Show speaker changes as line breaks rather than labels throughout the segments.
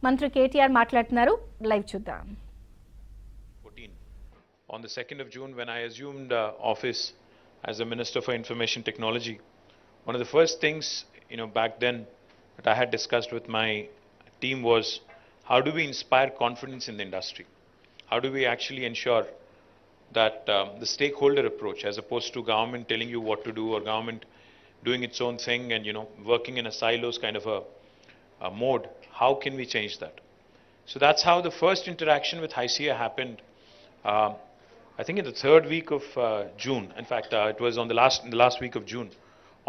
మంత్రి కేటీఆర్ మాట్లాడుతున్నారు. లైవ్ చూద్దాం.
14. On the 2nd of June, when I assumed office as the Minister for Information Technology, one of the first things, back then that I had discussed with my team was how do we inspire confidence in the industry? How do we actually ensure that the stakeholder approach, as opposed to government telling you what to do or government doing its own thing and working in a silos kind of a mode, how can we change that? So that's how the first interaction with HICIA happened. I think in the third week of June. In fact, it was on in the last week of June,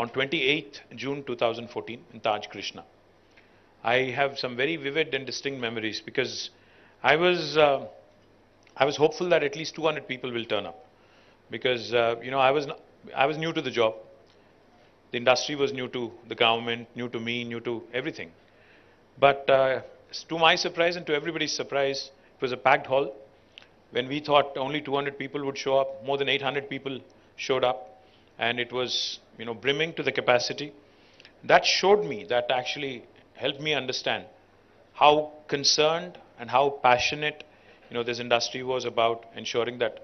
on 28th June 2014 in Taj Krishna. I have some very vivid and distinct memories because I was hopeful that at least 200 people will turn up because I was new to the job. The industry was new to the government, new to me, new to everything. But to my surprise and to everybody's surprise, it was a packed hall. When we thought only 200 people would show up, more than 800 people showed up, and it was brimming to the capacity. That showed me, that actually helped me understand how concerned and how passionate this industry was about ensuring that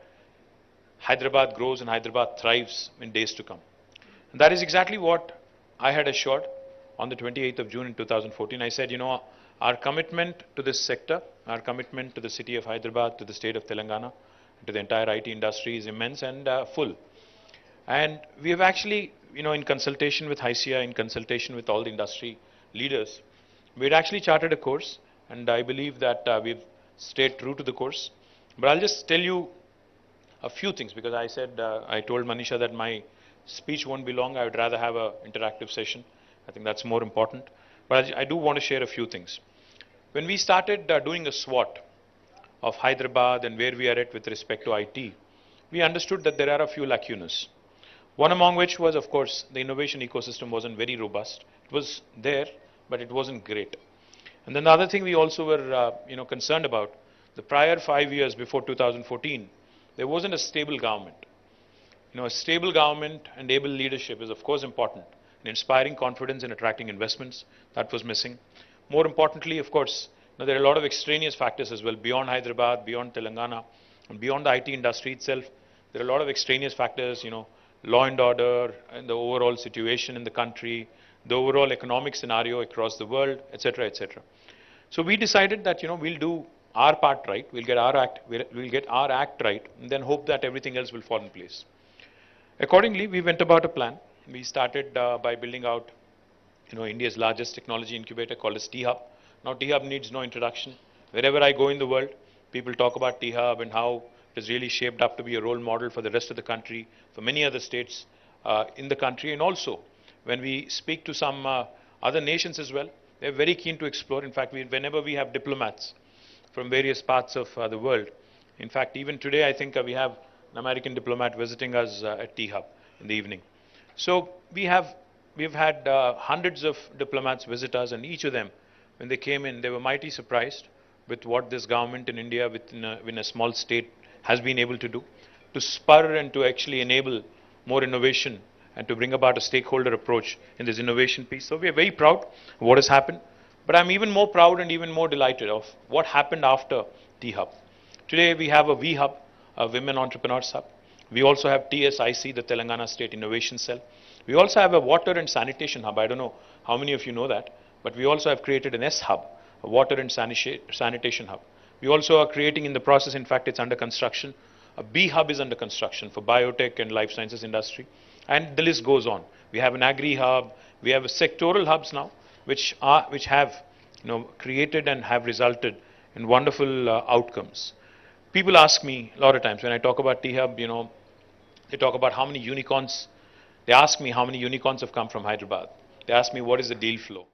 Hyderabad grows and Hyderabad thrives in days to come. And that is exactly what I had assured on the 28th of June in 2014. I said, our commitment to this sector, our commitment to the city of Hyderabad, to the state of Telangana, to the entire IT industry is immense and full. And we have actually, in consultation with HICIA, in consultation with all the industry leaders, we had actually charted a course, and I believe that we've stayed true to the course. But I'll just tell you a few things, because I said, I told Manisha that my speech won't be long. I would rather have an interactive session. I think that's more important. But I do want to share a few things. When we started doing a SWOT of Hyderabad and where we are at with respect to IT, we understood that there are a few lacunas. One among which was, of course, the innovation ecosystem wasn't very robust. It was there, but it wasn't great. And then the other thing we also were concerned about, the prior 5 years before 2014, there wasn't a stable government. A stable government and able leadership is of course important in inspiring confidence and attracting investments. That was missing. More importantly, of course, there are a lot of extraneous factors as well, beyond Hyderabad, beyond Telangana, and beyond the IT industry itself. There are a lot of extraneous factors, law and order, and the overall situation in the country, the overall economic scenario across the world, etc., etc. So we decided that, we'll do our part right, we'll get our act right, and then hope that everything else will fall in place. Accordingly, we went about a plan. We started by building out, India's largest technology incubator called as T-Hub. Now, T-Hub needs no introduction. Wherever I go in the world, people talk about T-Hub and how it is really shaped up to be a role model for the rest of the country, for many other states in the country. And also, when we speak to some other nations as well, they're very keen to explore. In fact, whenever we have diplomats from various parts of the world, in fact, even today, I think we have an American diplomat visiting us at T-Hub in the evening. So we've had hundreds of diplomats visit us, and each of them, when they came in, they were mighty surprised with what this government in India, within a small state, has been able to do, to spur and to actually enable more innovation and to bring about a stakeholder approach in this innovation piece. So we are very proud of what has happened, but I'm even more proud and even more delighted of what happened after T-Hub. Today we have a V-Hub, a Women Entrepreneurs Hub. We also have TSIC, the Telangana State Innovation Cell. We also have a water and sanitation hub. I don't know how many of you know that, but we also have created an S-Hub, a water and sanitation hub. We also are creating in the process, in fact, it's under construction. A B-Hub is under construction for biotech and life sciences industry. And the list goes on. We have an agri-hub. We have sectoral hubs now, which have created and have resulted in wonderful outcomes. People ask me a lot of times when I talk about T-Hub, they talk about how many unicorns. They ask me how many unicorns have come from Hyderabad. They ask me what is the deal flow.